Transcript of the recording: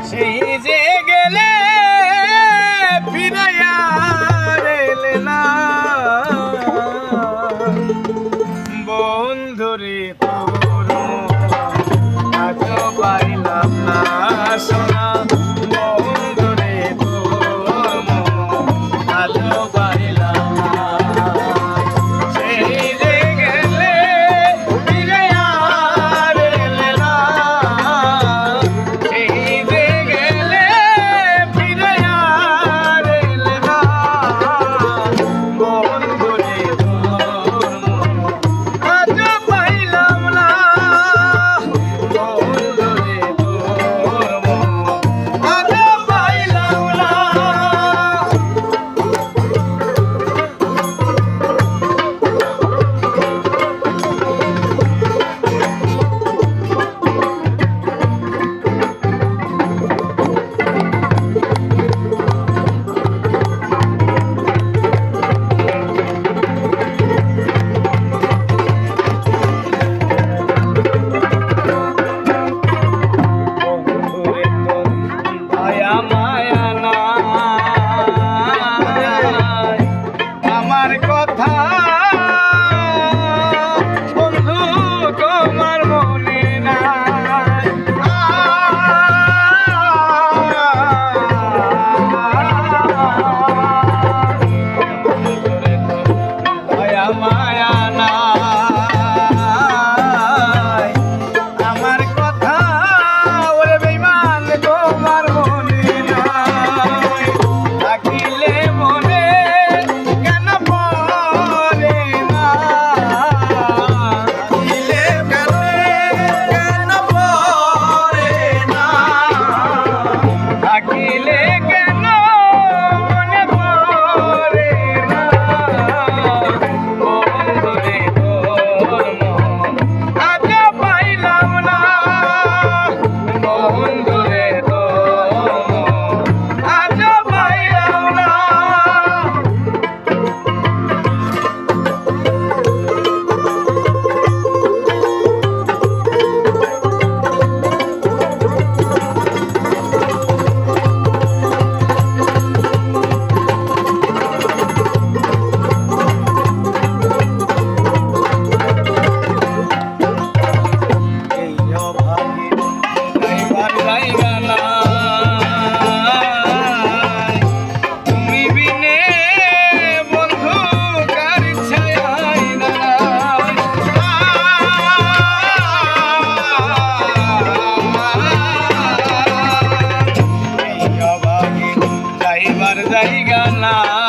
সেই যে গেলে ফিরাইয়া এলে না বন্ধুরে তোর আজ পাইলাম না সোনা বন্ধুরে তোর আজ পাইলাম না সেই যে গেলে ফিরাইয়া এলে না সেই যে গেলে ফিরাইয়া এলে না বন্ধুরে তোর আজ পাইলাম না বন্ধুরে তোর আজ পাইলাম না। আমার কথা বন্ধু তোমার মনে নাই দয়া মায়া নাই আমার কথা ওরে বেঈমান তোমার মনে নাই থাকিলে মনে কেন পড়ে না থাকিলে কেন পড়ে না থাকিলে কেন মনে পড়ে না বন্ধুরে তোর আজ পাইলাম না বন্ধুরে তোর আজ পাইলাম না। এই অভাগে যাইবার জায়গা নাই তুমি বিনে বন্ধু কার ছায়াই নাই এই অভাগে যাইবার জায়গা নাই